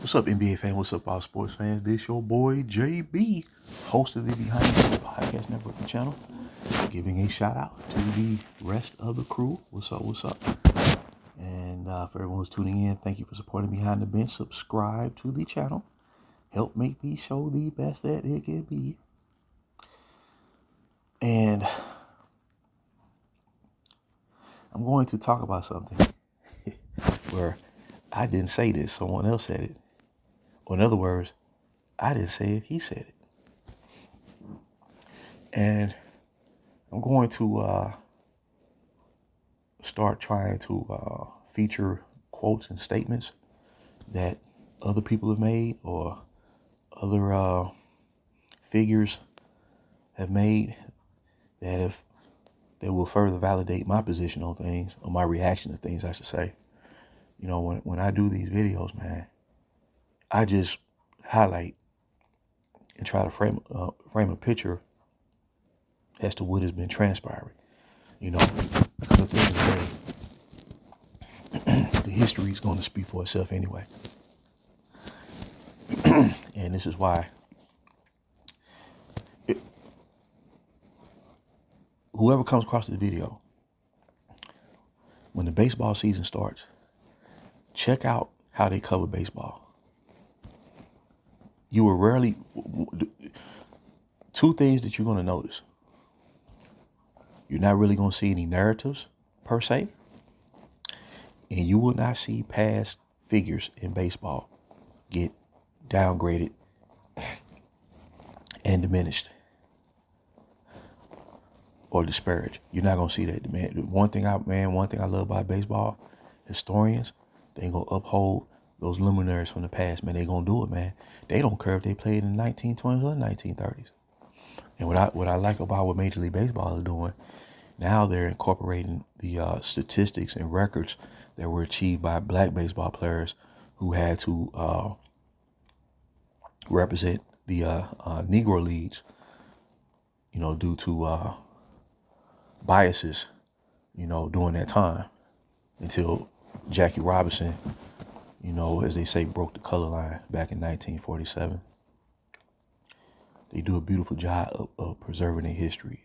What's up, NBA fan? What's up, all sports fans? This your boy JB, host of the Behind the Podcast Network channel, giving a shout out to the rest of the crew. What's up? What's up? And for everyone who's tuning in, thank you for supporting Behind the Bench. Subscribe to the channel. Help make the show the best that it can be. And I'm going to talk about something where I didn't say this, someone else said it. Or in other words, I didn't say it, he said it. And I'm going to start trying to feature quotes and statements that other people have made or other figures have made that will further validate my position on things, or my reaction to things, I should say. You know, when I do these videos, man, I just highlight and try to frame a picture as to what has been transpiring. You know, because at the end of the day, the history is going to speak for itself anyway. And this is why whoever comes across this video, when the baseball season starts, check out how they cover baseball. You will rarely, two things that you're going to notice. You're not really going to see any narratives per se, and you will not see past figures in baseball get downgraded and diminished or disparaged. You're not gonna see that, man. One thing I love about baseball, historians, they ain't gonna uphold those luminaries from the past, man. They gonna do it, man. They don't care if they played in the 1920s or 1930s. And what I like about what Major League Baseball is doing now, they're incorporating the statistics and records that were achieved by black baseball players who had to represent the Negro leagues, you know, due to biases, you know, during that time until Jackie Robinson, you know, as they say, broke the color line back in 1947. They do a beautiful job of preserving their history,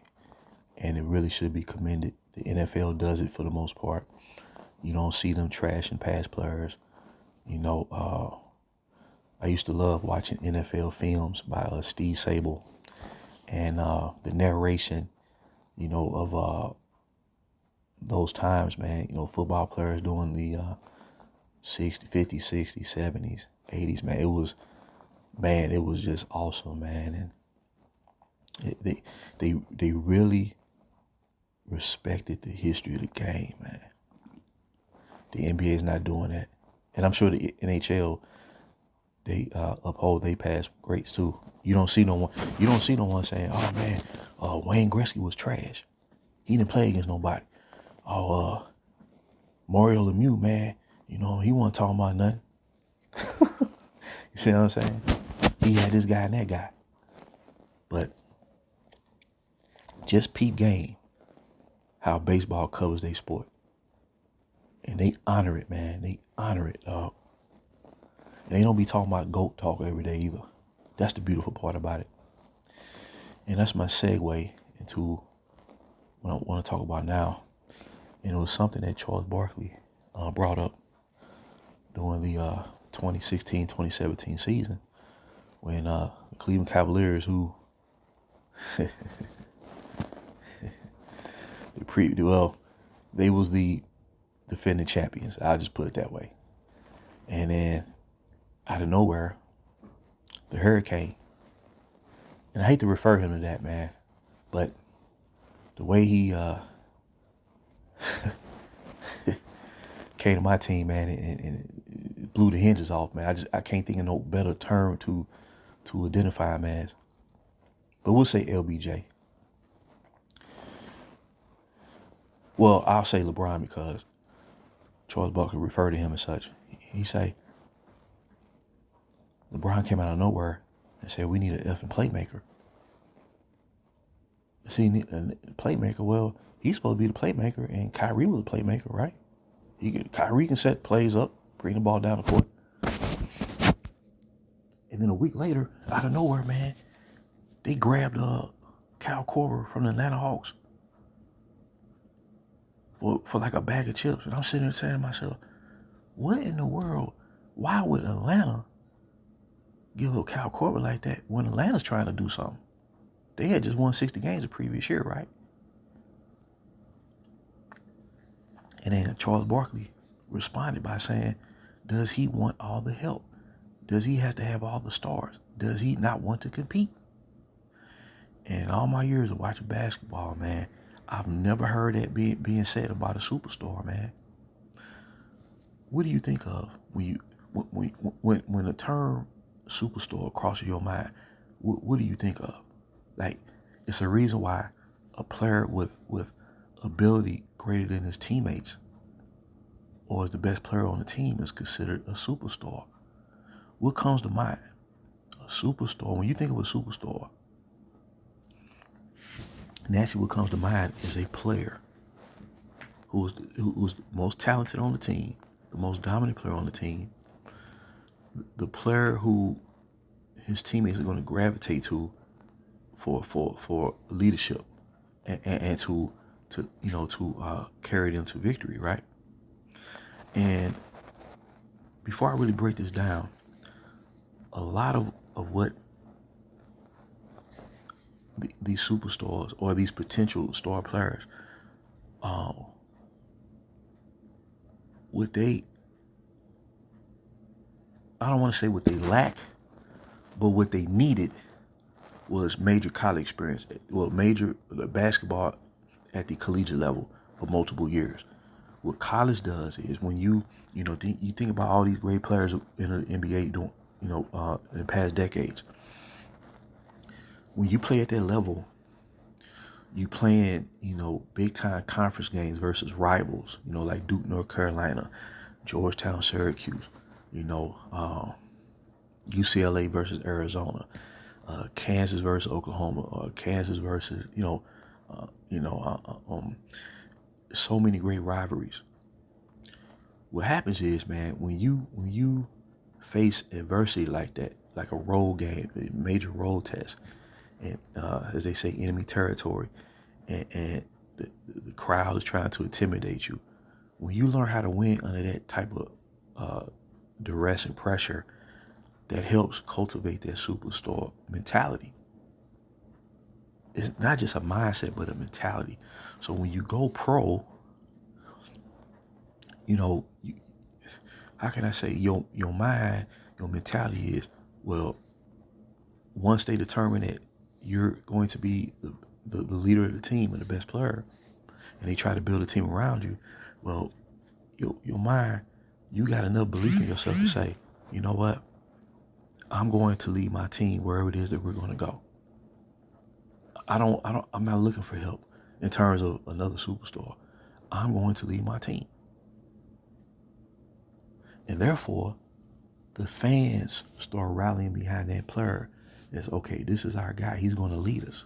and it really should be commended. The NFL does it for the most part. You don't see them trashing past players. You know, I used to love watching NFL films by Steve Sabol, and the narration, you know, of those times, man. You know, football players doing the 60s, 50s, 60s, 70s, 80s, man. It was just awesome, man. And they really respected the history of the game, man. The NBA is not doing that, and I'm sure the NHL, they uphold they past greats too. You don't see no one saying, "Oh man, Wayne Gretzky was trash. He didn't play against nobody." Oh, Mario Lemieux, man, you know, he wasn't talking about nothing. You see what I'm saying? He had this guy and that guy. But just peep game how baseball covers their sport. And they honor it, man. They honor it, dog. And they don't be talking about GOAT talk every day either. That's the beautiful part about it. And that's my segue into what I want to talk about now. And it was something that Charles Barkley brought up during the 2016-2017 season when the Cleveland Cavaliers, who they was the defending champions. I'll just put it that way. And then out of nowhere, the Hurricane, and I hate to refer him to that, man, but the way he came to my team, man, and blew the hinges off, man. I can't think of no better term to identify him as. But we'll say LBJ. Well, I'll say LeBron because Charles Barkley referred to him as such. He say LeBron came out of nowhere and said, "We need an effing playmaker." See, a playmaker, well, he's supposed to be the playmaker, and Kyrie was the playmaker, right? Kyrie can set plays up, bring the ball down the court. And then a week later, out of nowhere, man, they grabbed Kyle Korver from the Atlanta Hawks for like a bag of chips. And I'm sitting there saying to myself, what in the world? Why would Atlanta give up Kyle Korver like that when Atlanta's trying to do something? They had just won 60 games the previous year, right? And then Charles Barkley responded by saying, does he want all the help? Does he have to have all the stars? Does he not want to compete? And in all my years of watching basketball, man, I've never heard that being said about a superstar, man. What do you think of when the term superstar crosses your mind? What do you think of? Like, it's a reason why a player with ability greater than his teammates, or is the best player on the team, is considered a superstar. What comes to mind? A superstar. When you think of a superstar, naturally what comes to mind is a player who's the most talented on the team, the most dominant player on the team, the player who his teammates are going to gravitate to for leadership and to carry them to victory, right? And before I really break this down, a lot of what these superstars or these potential star players, I don't want to say what they lack, but what they needed was major college experience. Well, major basketball at the collegiate level for multiple years. What college does is when you think about all these great players in the NBA doing, in past decades. When you play at that level, you playing, big time conference games versus rivals, like Duke, North Carolina, Georgetown, Syracuse, UCLA versus Arizona, Kansas versus Oklahoma, Kansas versus, so many great rivalries. What happens is, man, when you face adversity like that, like a road game, a major road test, and as they say, enemy territory, and the crowd is trying to intimidate you. When you learn how to win under that type of duress and pressure, that helps cultivate that superstar mentality. It's not just a mindset, but a mentality. So when you go pro, how can I say, your mind, your mentality is, well, once they determine that you're going to be the leader of the team and the best player, and they try to build a team around you, well, your mind, you got enough belief in yourself to say, you know what, I'm going to lead my team wherever it is that we're going to go. I'm not looking for help in terms of another superstar. I'm going to lead my team. And therefore, the fans start rallying behind that player. It's okay, this is our guy. He's going to lead us.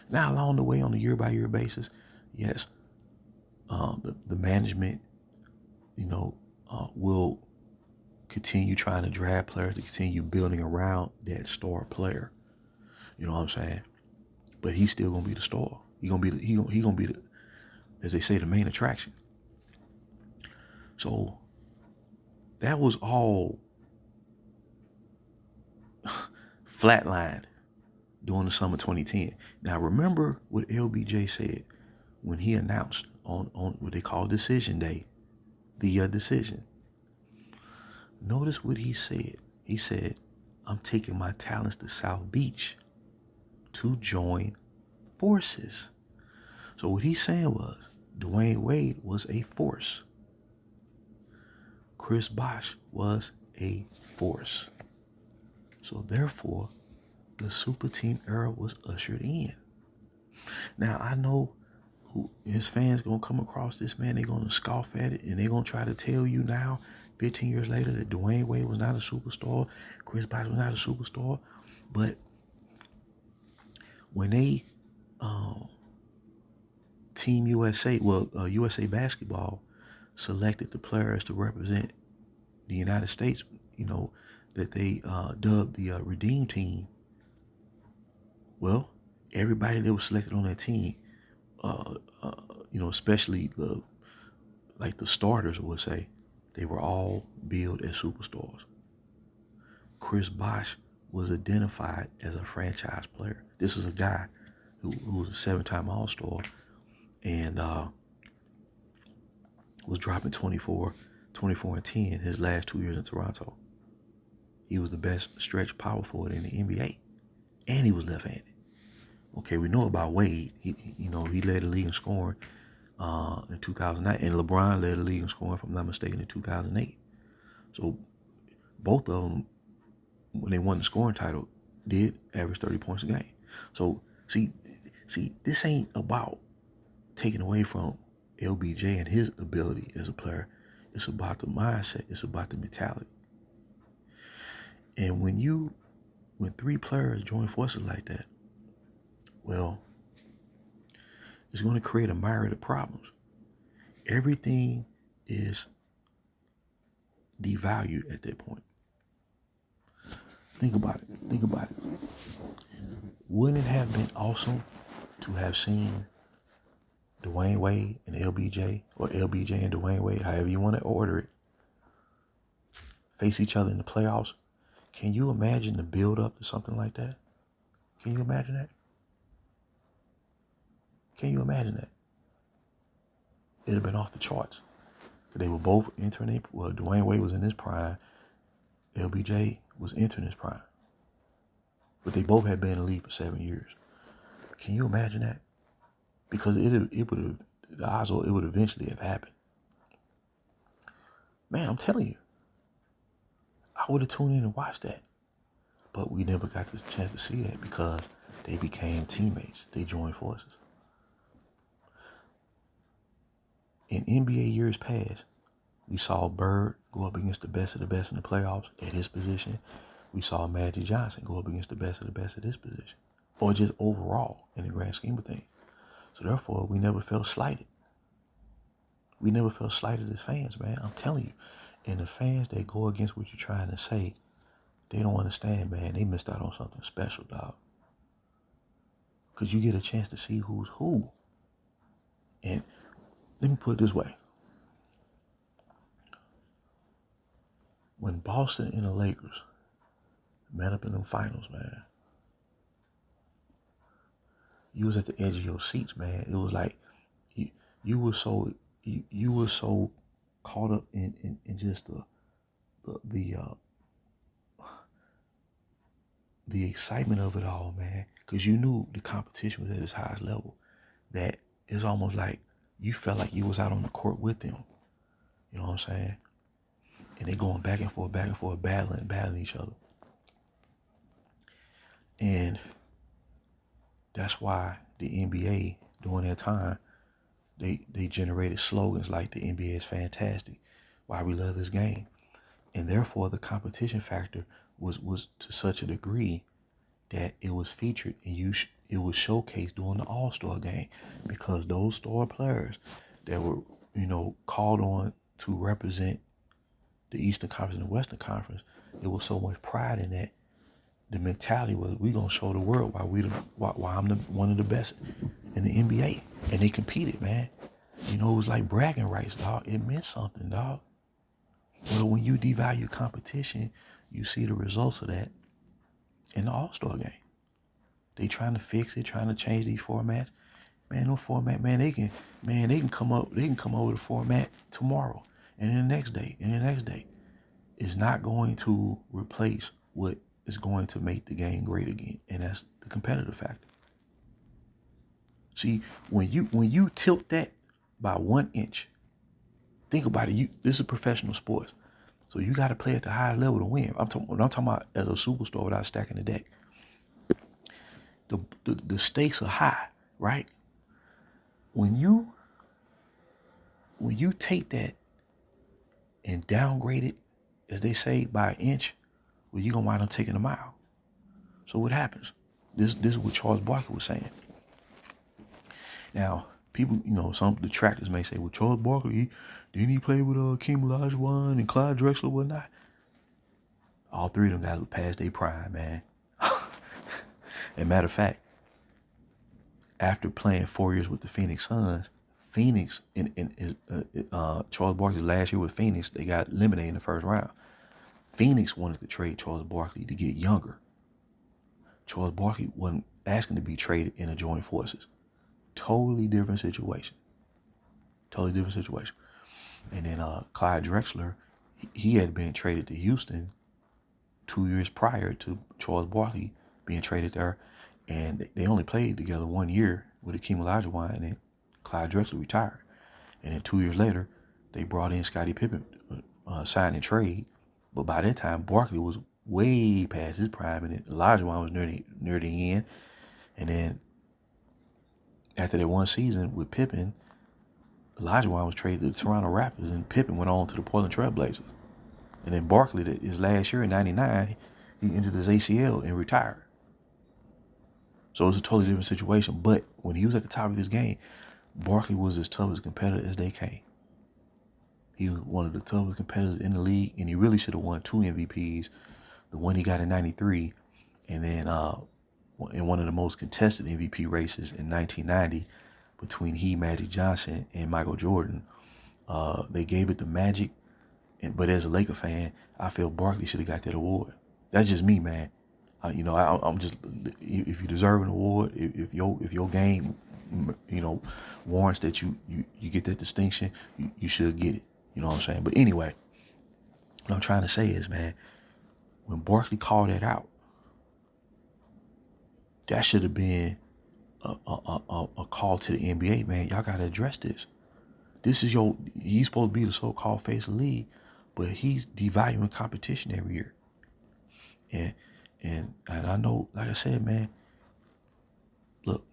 Now, along the way, on a year-by-year basis, yes, the management, will continue trying to draft players to continue building around that star player. You know what I'm saying? But he's still gonna be the star. He gonna be the, as they say, the main attraction. So that was all flatlined during the summer 2010. Now remember what LBJ said when he announced on what they call decision day, the decision. Notice what he said. He said, I'm taking my talents to South Beach to join forces. So what he's saying was, Dwayne Wade was a force. Chris Bosh was a force. So therefore, the super team era was ushered in. Now I know his fans gonna come across this, man. They're gonna scoff at it, and they're gonna try to tell you now, 15 years later, that Dwayne Wade was not a superstar, Chris Bosh was not a superstar. But when they Team USA, USA Basketball selected the players to represent the United States, that they dubbed the Redeem Team. Well, everybody that was selected on that team, uh, uh, especially the starters would say, they were all billed as superstars. Chris Bosh was identified as a franchise player. This is a guy who was a 7-time All-Star and was dropping 24 and 10 his last 2 years in Toronto. He was the best stretch power forward in the NBA, and he was left-handed. Okay, we know about Wade. He led the league in scoring in 2009, and LeBron led the league in scoring, if I'm not mistaken, in 2008. So both of them, when they won the scoring title, did average 30 points a game. So see, this ain't about taking away from LBJ and his ability as a player. It's about the mindset. It's about the mentality. And when 3 players join forces like that, well, it's going to create a myriad of problems. Everything is devalued at that point. Think about it. Wouldn't it have been awesome to have seen Dwayne Wade and LBJ, or LBJ and Dwayne Wade, however you want to order it, face each other in the playoffs? Can you imagine the build up to something like that? Can you imagine that? It'd have been off the charts. They were both entering Dwayne Wade was in his prime. LBJ was entering his prime. But they both had been in the league for 7 years. Can you imagine that? Because it would eventually have happened. Man, I'm telling you, I would have tuned in and watched that. But we never got the chance to see that because they became teammates. They joined forces. In NBA years past, we saw Bird go up against the best of the best in the playoffs at his position. We saw Magic Johnson go up against the best of the best at his position. Or just overall in the grand scheme of things. So therefore, we never felt slighted. We never felt slighted as fans, man. I'm telling you. And the fans that go against what you're trying to say, they don't understand, man. They missed out on something special, dog. Because you get a chance to see who's who. And let me put it this way. When Boston and the Lakers met up in them finals, man, you was at the edge of your seats, man. It was like you were so caught up in just the excitement of it all, man, because you knew the competition was at its highest level. That it's almost like you felt like you was out on the court with them. You know what I'm saying? And they going back and forth, battling each other. And that's why the NBA during that time, they generated slogans like the NBA is fantastic, why we love this game. And therefore the competition factor was to such a degree that it was featured and it was showcased during the All-Star game, because those star players that were, called on to represent the Eastern Conference and the Western Conference, there was so much pride in that. The mentality was, we gonna show the world why I'm one of the best in the NBA, and they competed, man. It was like bragging rights, dog. It meant something, dog. But when you devalue competition, you see the results of that in the All-Star game. They trying to fix it, trying to change these formats. Man, no format, man. They can come up with a format tomorrow, and then the next day, and the next day. It's not going to replace what is going to make the game great again, and that's the competitive factor. See, when you tilt that by 1 inch, think about it. This is professional sports, so you got to play at the highest level to win. I'm talking about as a superstar without stacking the deck. The stakes are high, right? When you take that and downgrade it, as they say, by 1 inch, well, you're gonna wind up taking a mile. So what happens? This is what Charles Barkley was saying. Now, people, some detractors may say, well, Charles Barkley, didn't he play with Hakeem Olajuwon and Clyde Drexler, whatnot? All three of them guys were past their prime, man. And matter of fact, after playing 4 years with the Phoenix Suns, Phoenix in Charles Barkley's last year with Phoenix, they got eliminated in the first round. Phoenix wanted to trade Charles Barkley to get younger. Charles Barkley wasn't asking to be traded in a joint forces. Totally different situation. Totally different situation. And then Clyde Drexler, he had been traded to Houston 2 years prior to Charles Barkley being traded there. And they only played together 1 year with Akeem Olajuwon, and then Clyde Drexler retired. And then 2 years later, they brought in Scottie Pippen, signed and trade. But by that time, Barkley was way past his prime, and then Olajuwon was near the end. And then after that one season with Pippen, Olajuwon was traded to the Toronto Raptors, and Pippen went on to the Portland Trail Blazers. And then Barkley, his last year in '99, he injured his ACL and retired. So it was a totally different situation. But when he was at the top of his game, Barkley was as tough as a competitor as they came. He was one of the toughest competitors in the league, and he really should have won 2 MVPs. The one he got in '93, and then in one of the most contested MVP races in 1990 between Magic Johnson and Michael Jordan. They gave it to Magic, but as a Laker fan, I feel Barkley should have got that award. That's just me, man. I'm just, if you deserve an award, if your game, warrants that you get that distinction, you should get it. You know what I'm saying? But anyway, what I'm trying to say is, man, when Barkley called that out, that should have been a call to the NBA, man. Y'all got to address this. He's supposed to be the so-called face of the league, but he's devaluing competition every year. And I know, like I said, man, look,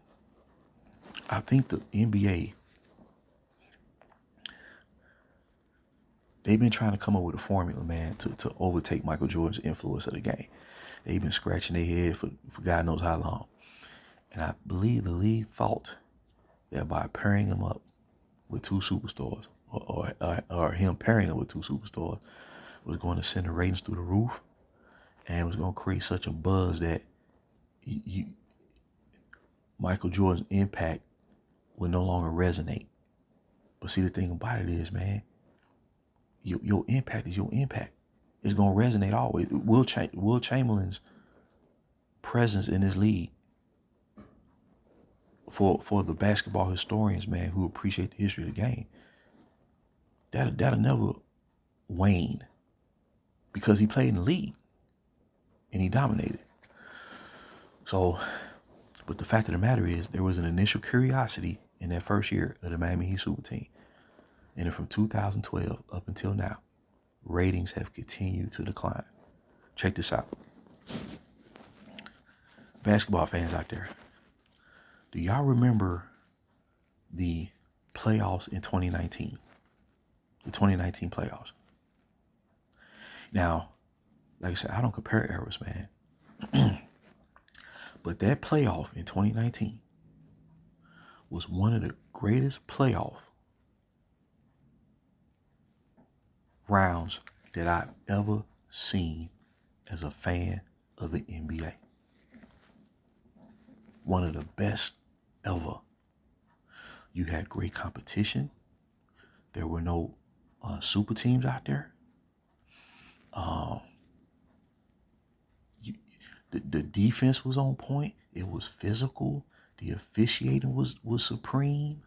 I think the NBA, they've been trying to come up with a formula, man, to overtake Michael Jordan's influence of the game. They've been scratching their head for God knows how long. And I believe the league thought that by pairing him up with 2 superstars, or him pairing up with 2 superstars, was going to send the ratings through the roof, and was going to create such a buzz that Michael Jordan's impact would no longer resonate. But see, the thing about it is, man, your impact is your impact. It's going to resonate always. Will Chamberlain's presence in this league, for the basketball historians, man, who appreciate the history of the game, that'll never wane, because he played in the league and he dominated. So, but the fact of the matter is, there was an initial curiosity in that first year of the Miami Heat super team. And then from 2012 up until now, ratings have continued to decline. Check this out. Basketball fans out there, do y'all remember the playoffs in 2019? The 2019 playoffs. Now, like I said, I don't compare eras, man. But that playoff in 2019 was one of the greatest playoff rounds that I've ever seen as a fan of the NBA. One of the best ever. You had great competition. There were no super teams out there. The defense was on point. It was physical. The officiating was supreme.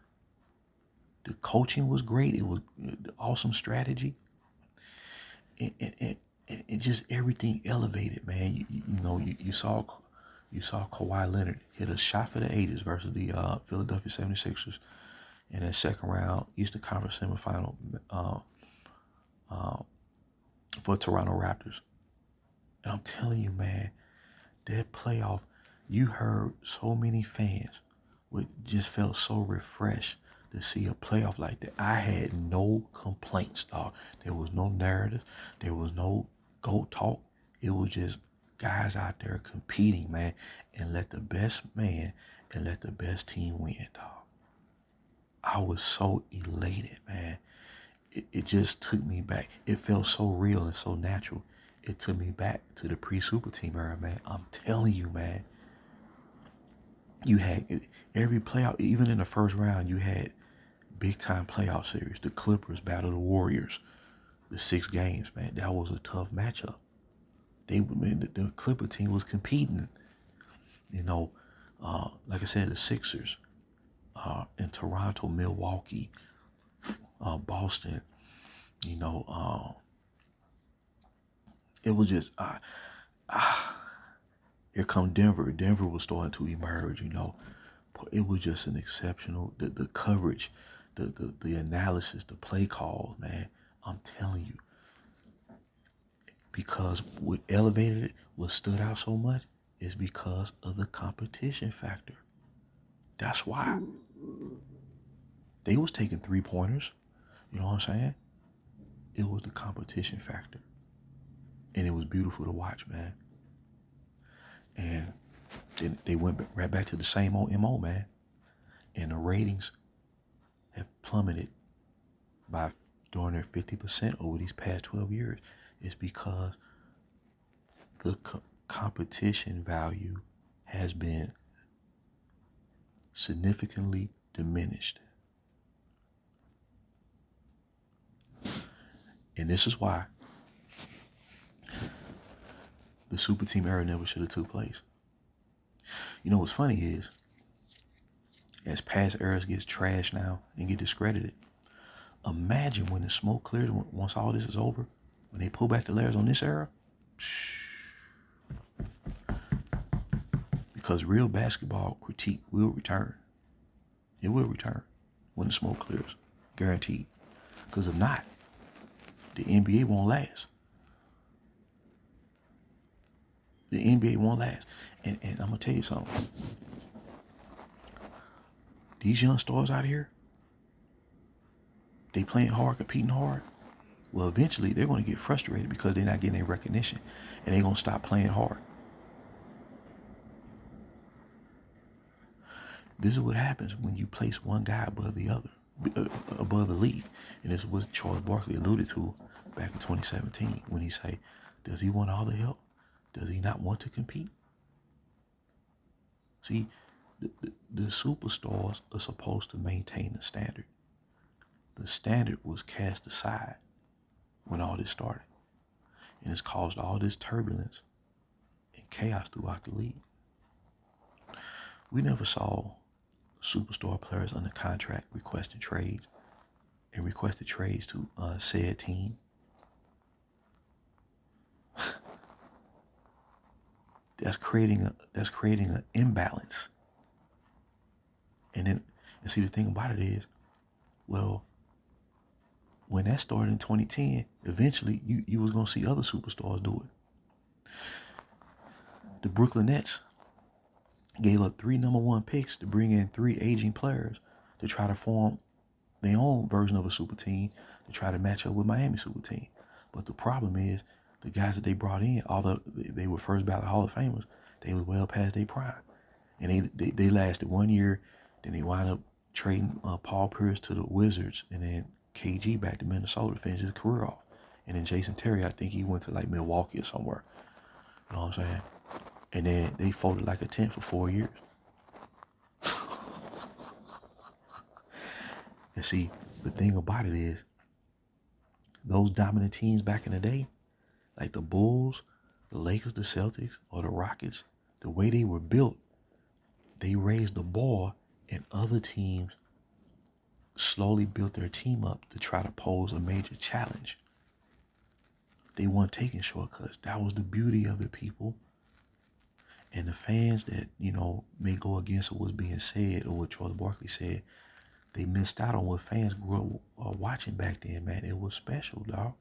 The coaching was great. It was awesome strategy. And just everything elevated, man. You saw Kawhi Leonard hit a shot for the 80s versus the Philadelphia 76ers in that second round Eastern Conference semifinal for Toronto Raptors. And I'm telling you, man, that playoff, you heard so many fans just felt so refreshed to see a playoff like that. I had no complaints, dog. There was no narrative. There was no GOAT talk. It was just guys out there competing, man, and let the best man and let the best team win, dog. I was so elated, man. It just took me back. It felt so real and so natural. it took me back to the pre-super team era, man. I'm telling you, man. You had every playoff, even in the first round, you had big time playoff series. The Clippers battle the Warriors, the 6 games, man. That was a tough matchup. The Clipper team was competing. You know, like I said, the Sixers in Toronto, Milwaukee, Boston. You know, it was just here come Denver. Denver was starting to emerge. You know, it was just an exceptional the coverage, the analysis, the play calls, man. I'm telling you, because what elevated it, what stood out so much, is because of the competition factor. That's why they was taking 3-pointers. You know what I'm saying? It was the competition factor, and it was beautiful to watch, man. And then they went right back to the same old MO, man. And the ratings have plummeted by during their 50% over these past 12 years. It's because the competition value has been significantly diminished. And this is why the super team era never should have took place. You know what's funny is, as past eras gets trashed now and get discredited, imagine when the smoke clears, once all this is over, when they pull back the layers on this era, because real basketball critique will return. It will return when the smoke clears, guaranteed. Because if not, the NBA won't last. The NBA won't last. And I'm going to tell you something. These young stars out here, they playing hard, competing hard. Well, eventually they're going to get frustrated because they're not getting any recognition. And they're going to stop playing hard. This is what happens when you place one guy above the other, above the league. And this is what Charles Barkley alluded to back in 2017 when he said, does he want all the help? Does he not want to compete? See, the superstars are supposed to maintain the standard. The standard was cast aside when all this started. And it's caused all this turbulence and chaos throughout the league. We never saw superstar players under contract requesting trades and requested trades to said team. That's creating an imbalance. And see, the thing about it is, well, when that started in 2010, eventually you was gonna see other superstars do it. The Brooklyn Nets gave up 3 number 1 picks to bring in 3 aging players to try to form their own version of a super team to try to match up with Miami super team. But the problem is, the guys that they brought in, although they were first ballot Hall of Famers, they was well past their prime. And they lasted 1 year, then they wound up trading Paul Pierce to the Wizards, and then KG back to Minnesota to finish his career off. And then Jason Terry, I think he went to like Milwaukee or somewhere. You know what I'm saying? And then they folded like a tent for 4 years. And see, the thing about it is, those dominant teams back in the day, like the Bulls, the Lakers, the Celtics, or the Rockets, the way they were built, they raised the bar, and other teams slowly built their team up to try to pose a major challenge. They weren't taking shortcuts. That was the beauty of it, people. And the fans that, may go against what was being said or what Charles Barkley said, they missed out on what fans grew up watching back then, man. It was special, dog.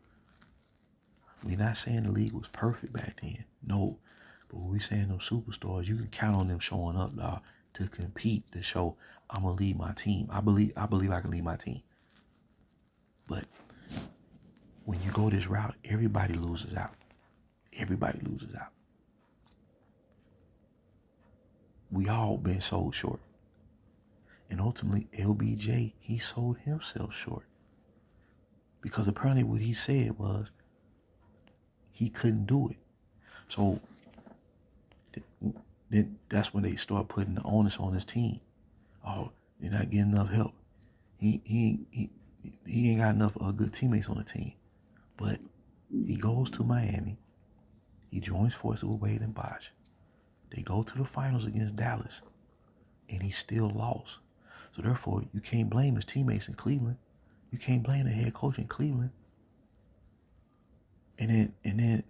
We're not saying the league was perfect back then. No. But when we saying those superstars, you can count on them showing up, dog, to compete, to show I'm gonna lead my team. I believe I can lead my team. But when you go this route, everybody loses out. Everybody loses out. We all been sold short. And ultimately, LBJ, he sold himself short. Because apparently what he said was, He couldn't do it. So then that's when they start putting the onus on his team. Oh, they're not getting enough help. He ain't got enough good teammates on the team. But he goes to Miami. He joins forces with Wade and Bosh. They go to the finals against Dallas, and he still lost. So therefore, you can't blame his teammates in Cleveland. You can't blame the head coach in Cleveland. And then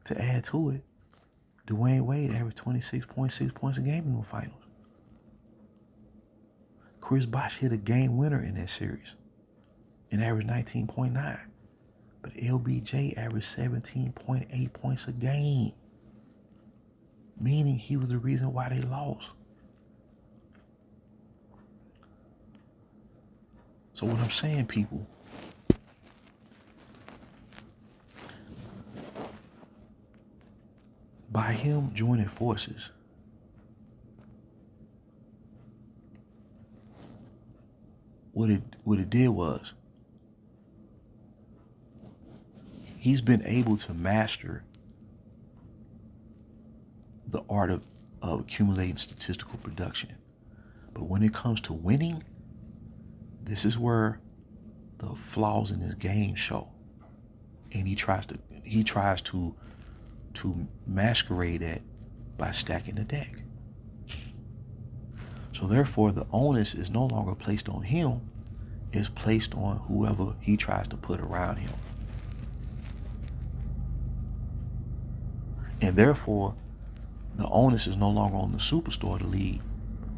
to add to it, Dwayne Wade averaged 26.6 points a game in the finals. Chris Bosh hit a game winner in that series and averaged 19.9. But LBJ averaged 17.8 points a game, meaning he was the reason why they lost. So what I'm saying, people, by him joining forces, what it did was he's been able to master the art of accumulating statistical production. But when it comes to winning, this is where the flaws in his game show. And he tries to masquerade that by stacking the deck. So therefore, the onus is no longer placed on him, it's placed on whoever he tries to put around him. And therefore, the onus is no longer on the superstar to lead,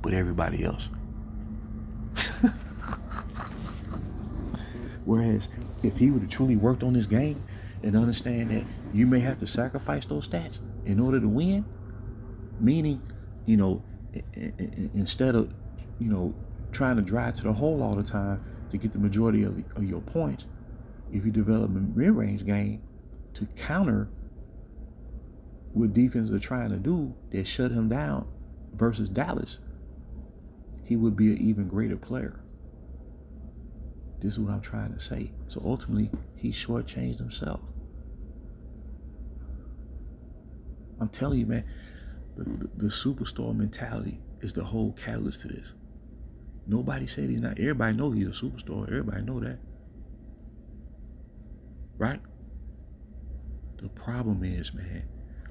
but everybody else. Whereas, if he would have truly worked on his game and understand that you may have to sacrifice those stats in order to win, meaning, instead of, trying to drive to the hole all the time to get the majority of your points, if you develop a mid-range game to counter what defenses are trying to do that shut him down versus Dallas, he would be an even greater player. This is what I'm trying to say. So ultimately, he shortchanged himself. I'm telling you, man, the superstar mentality is the whole catalyst to this. Nobody said he's not. Everybody know he's a superstar. Everybody know that. Right? The problem is, man,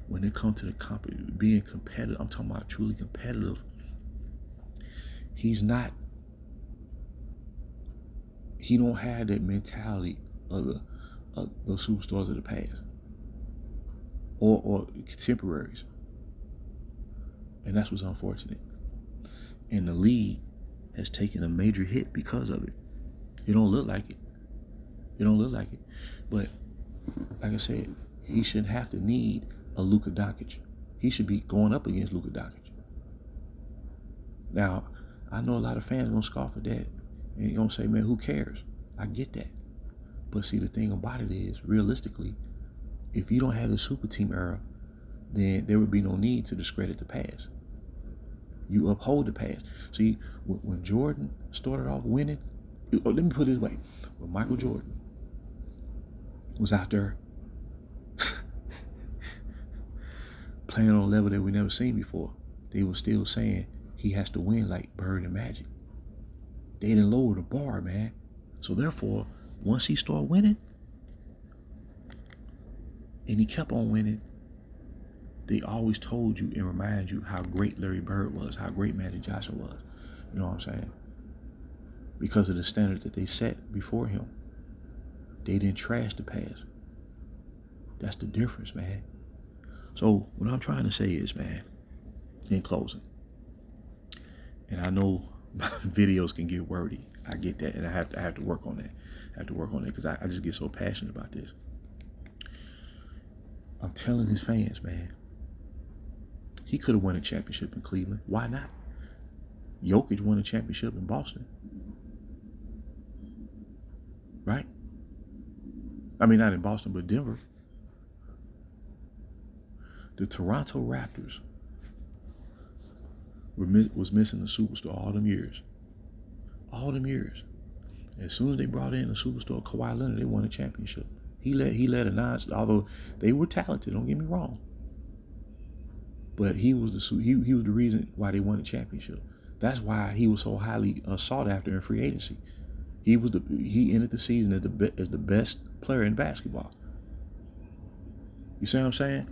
when it comes to the being competitive, I'm talking about truly competitive, he don't have that mentality of the superstars of the past or contemporaries. And that's what's unfortunate. And the league has taken a major hit because of it. It don't look like it. But like I said, he shouldn't have to need a Luka Doncic. He should be going up against Luka Doncic. Now, I know a lot of fans gonna scoff at that and you're gonna say, man, who cares? I get that. But see, the thing about it is, realistically, if you don't have the super team era, then there would be no need to discredit the past. You uphold the past. See, when Jordan started off winning, let me put it this way. When Michael Jordan was out there playing on a level that we never seen before, they were still saying he has to win like Bird and Magic. They didn't lower the bar, man. So therefore, once he started winning, and he kept on winning, they always told you and reminded you how great Larry Bird was, how great Magic Johnson was. You know what I'm saying? Because of the standard that they set before him. They didn't trash the past. That's the difference, man. So what I'm trying to say is, man, in closing, and I know videos can get wordy. I get that, and I have to work on that. I have to work on it because I just get so passionate about this. I'm telling his fans, man, he could have won a championship in Cleveland. Why not? Jokic won a championship in Boston. Right? I mean, not in Boston, but Denver. The Toronto Raptors was missing a superstar all them years. All them years. As soon as they brought in a superstar, Kawhi Leonard, they won a championship. He led a nine. Although they were talented, don't get me wrong, but he was he was the reason why they won the championship. That's why he was so highly sought after in free agency. He ended the season as the best player in basketball. You see what I'm saying?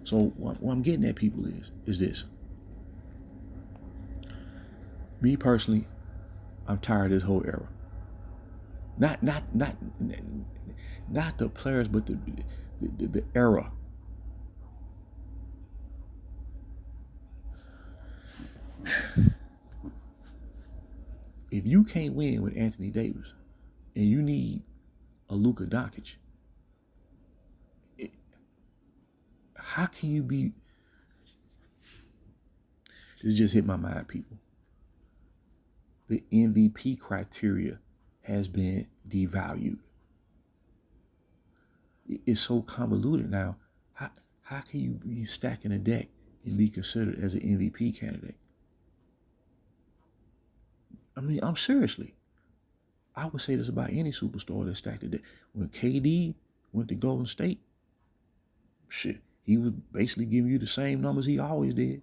So what I'm getting at, people, is this. Me personally, I'm tired of this whole era. Not the players, but the era. If you can't win with Anthony Davis and you need a Luka Doncic, how can you be? This just hit my mind, people. The MVP criteria has been devalued. It's so convoluted now. How can you be stacking a deck and be considered as an MVP candidate? I mean, I'm seriously. I would say this about any superstar that stacked a deck. When KD went to Golden State, shit, he was basically giving you the same numbers he always did.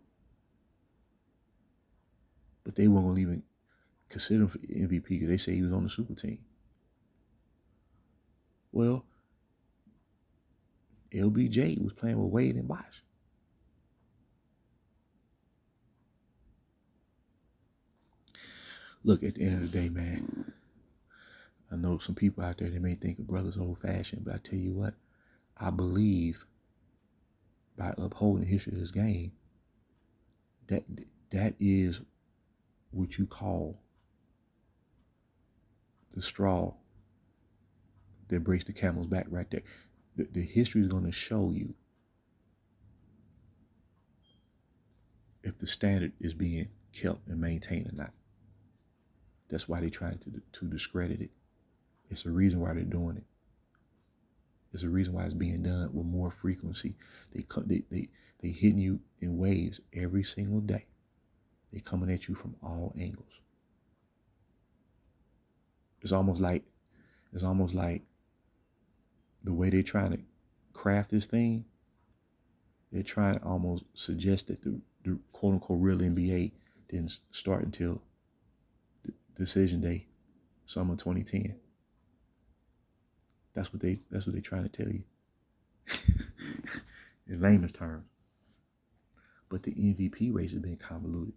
But they weren't going to even consider him for MVP because they say he was on the super team. Well, LBJ was playing with Wade and Bosh. Look, at the end of the day, man, I know some people out there, they may think a brother's old-fashioned, but I tell you what, I believe by upholding the history of this game, that is what you call the straw that breaks the camel's back right there. The history is going to show you if the standard is being kept and maintained or not. That's why they're trying to discredit it. It's a reason why they're doing it. There's a reason why it's being done with more frequency. They hitting you in waves every single day. They coming at you from all angles. It's almost like the way they're trying to craft this thing. They're trying to almost suggest that the quote unquote real NBA didn't start until decision day, summer 2010. That's what they're trying to tell you. In layman's terms. But the MVP race has been convoluted.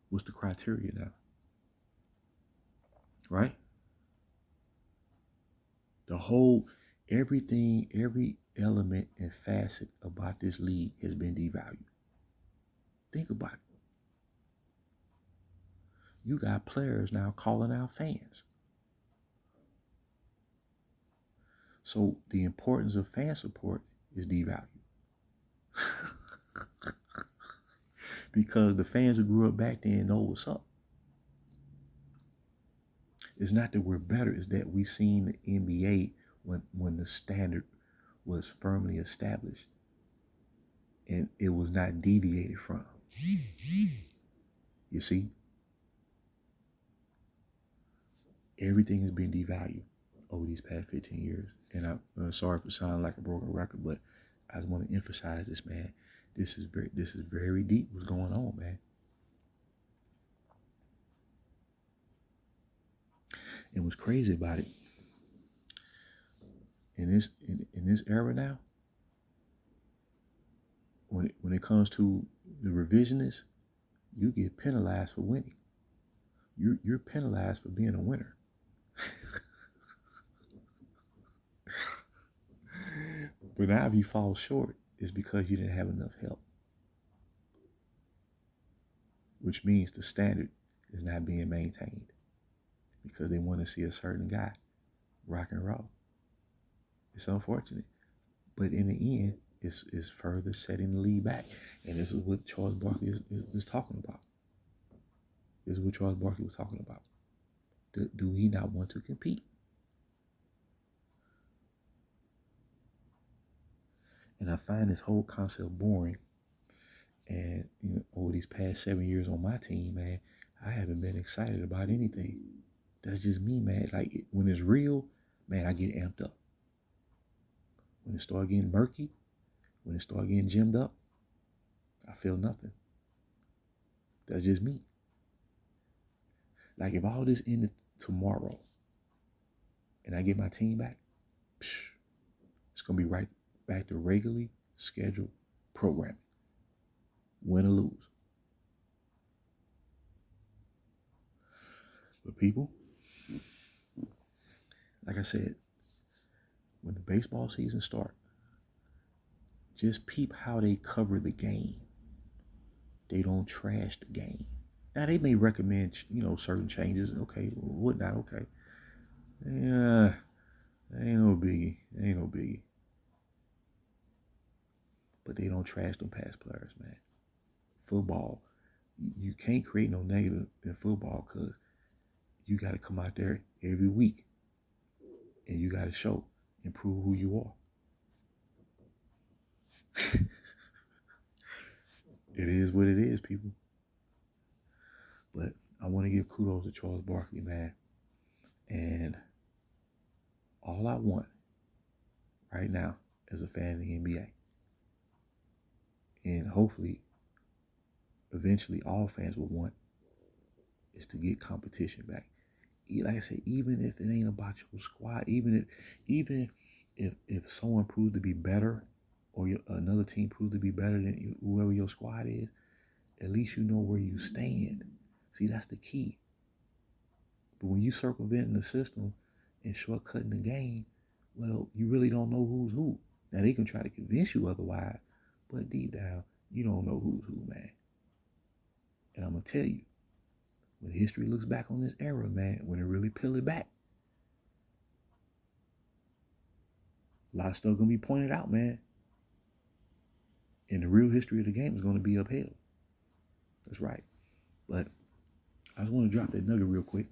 What's the criteria now? Right? The whole, everything, every element and facet about this league has been devalued. Think about it. You got players now calling out fans. So the importance of fan support is devalued. Because the fans who grew up back then know what's up. It's not that we're better, it's that we seen the NBA when the standard was firmly established and it was not deviated from. You see? Everything has been devalued over these past 15 years. And I'm sorry for sounding like a broken record, but I just want to emphasize this, man. This is very deep what's going on, man. And what's crazy about it, in this era now, when it comes to the revisionists, you get penalized for winning. You're penalized for being a winner. But now if you fall short, it's because you didn't have enough help. Which means the standard is not being maintained because they want to see a certain guy rock and roll. It's unfortunate. But in the end, it's further setting the lead back. And this is what Charles Barkley is talking about. This is what Charles Barkley was talking about. Do he not want to compete? And I find this whole concept boring. And over these past 7 years on my team, man, I haven't been excited about anything. That's just me, man. Like when it's real, man, I get amped up. When it start getting murky, when it start getting gemmed up, I feel nothing. That's just me. Like if all this ended tomorrow and I get my team back, it's going to be right back to regularly scheduled programming. Win or lose. But people, like I said, when the baseball season starts, just peep how they cover the game. They don't trash the game. Now they may recommend, certain changes. Okay, whatnot. Okay, yeah, ain't no biggie. But they don't trash them past players, man. Football, you can't create no negative in football because you got to come out there every week and you got to show and prove who you are. It is what it is, people. But I want to give kudos to Charles Barkley, man. And all I want right now as a fan of the NBA, and hopefully eventually all fans will want, is to get competition back. Like I said, even if it ain't about your squad, even if someone proves to be better or another team proves to be better than whoever your squad is, at least you know where you stand. See, that's the key. But when you circumventing the system and shortcutting the game, well, you really don't know who's who. Now, they can try to convince you otherwise, but deep down, you don't know who's who, man. And I'm going to tell you, when history looks back on this era, man, when it really peel it back, a lot of stuff going to be pointed out, man. And the real history of the game is going to be upheld. That's right. But I just want to drop that nugget real quick.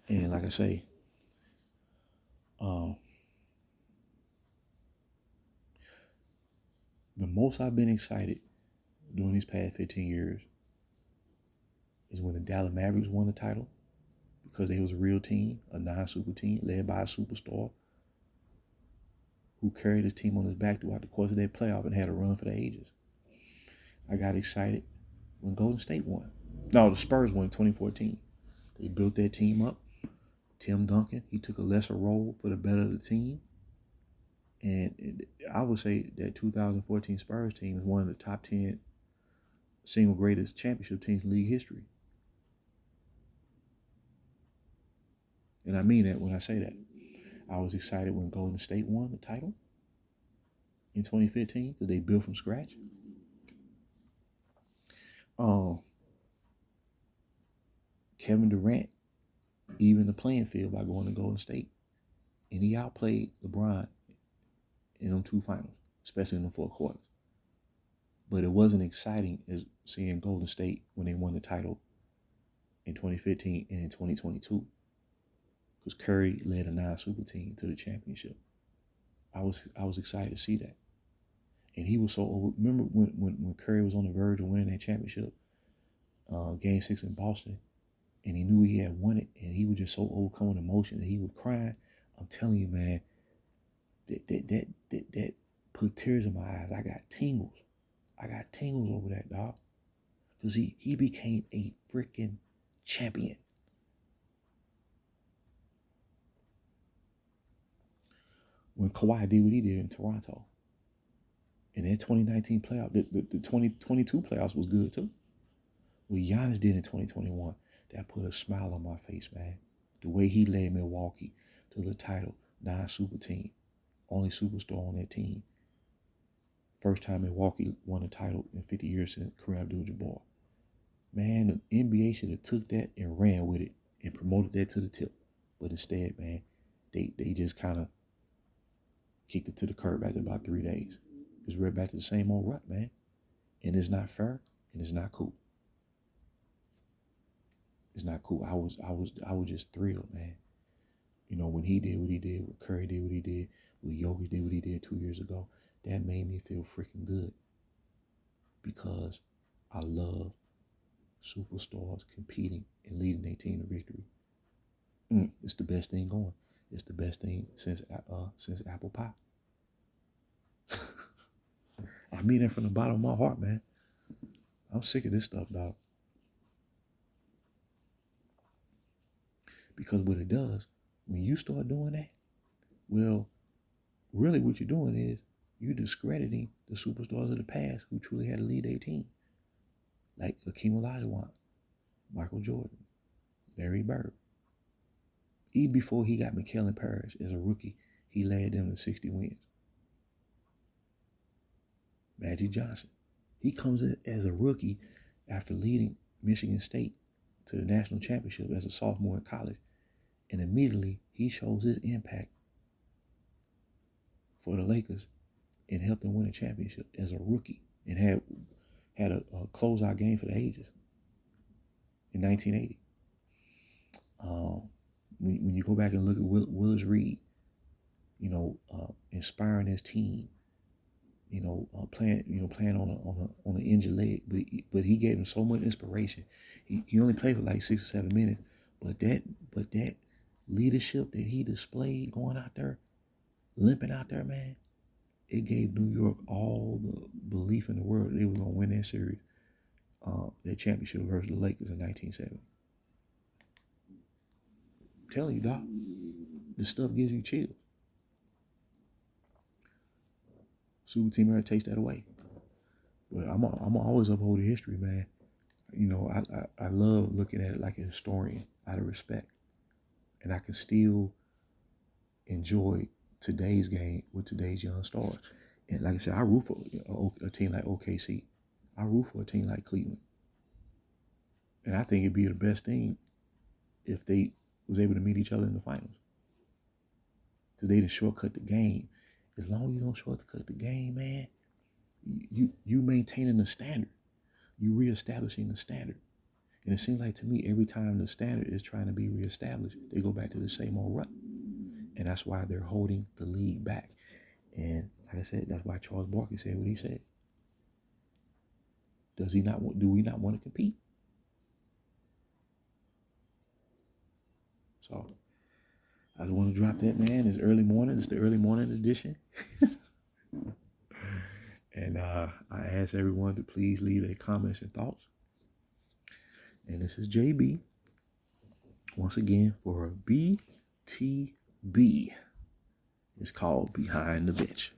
And like I say, the most I've been excited during these past 15 years is when the Dallas Mavericks won the title, because they was a real team, a non-super team led by a superstar who carried his team on his back throughout the course of their playoff and had a run for the ages. I got excited when Golden State won. No, the Spurs won in 2014. They built their team up. Tim Duncan, he took a lesser role for the better of the team. And I would say that 2014 Spurs team is one of the top 10 single greatest championship teams in league history. And I mean that when I say that. I was excited when Golden State won the title in 2015 because they built from scratch. Kevin Durant evened the playing field by going to Golden State. And he outplayed LeBron in them two finals, especially in the fourth quarters. But it wasn't exciting as seeing Golden State when they won the title in 2015 and in 2022. Because Curry led a non-super team to the championship. I was excited to see that. And he was so over. Remember when Curry was on the verge of winning that championship, Game 6 in Boston, and he knew he had won it, and he was just so overcome with emotion that he was crying. I'm telling you, man, that put tears in my eyes. I got tingles. Over that, dog. Because he became a freaking champion. When Kawhi did what he did in Toronto. And that 2019 playoff, the 2022 playoffs was good too. What Giannis did in 2021, that put a smile on my face, man. The way he led Milwaukee to the title, non-super team, only superstar on that team. First time Milwaukee won a title in 50 years since Kareem Abdul-Jabbar. Man, the NBA should have took that and ran with it and promoted that to the tip. But instead, man, they just kind of kicked it to the curb after about 3 days. It's right back to the same old rut, man. And it's not fair and it's not cool. It's not cool. I was just thrilled, man. You know, when he did what he did, when Curry did what he did, when Jokic did what he did 2 years ago, that made me feel freaking good. Because I love superstars competing and leading their team to victory. It's the best thing going. It's the best thing since apple pie. I mean that from the bottom of my heart, man. I'm sick of this stuff, dog. Because what it does, when you start doing that, well, really what you're doing is you're discrediting the superstars of the past who truly had to lead their team. Like Hakeem Olajuwon, Michael Jordan, Larry Bird. Even before he got McKellen Parrish as a rookie, he led them to 60 wins. Magic Johnson. He comes in as a rookie after leading Michigan State to the national championship as a sophomore in college. And immediately he shows his impact for the Lakers and helped them win a championship as a rookie and had a closeout game for the ages in 1980. When you go back and look at Willis Reed, inspiring his team, playing on an injured leg, but he gave them so much inspiration. He only played for like 6 or 7 minutes, but that leadership that he displayed going out there, limping out there, man, it gave New York all the belief in the world that they were gonna win that series, that championship versus the Lakers in 1970. I'm telling you, Doc, this stuff gives you chills. Super Team era takes that away. But I'm always uphold the history, man. I love looking at it like a historian out of respect. And I can still enjoy today's game with today's young stars. And like I said, I root for a team like OKC. I root for a team like Cleveland. And I think it'd be the best thing if they was able to meet each other in the finals. Because they didn't shortcut the game. As long as you don't shortcut the game, man, you maintaining the standard. You reestablishing the standard. And it seems like to me, every time the standard is trying to be reestablished, they go back to the same old rut. And that's why they're holding the league back. And like I said, that's why Charles Barkley said what he said. Do we not want to compete? So I just want to drop that, man. It's early morning. It's the early morning edition. And I ask everyone to please leave their comments and thoughts. And this is JB, once again, for BTB. It's called Behind the Bench.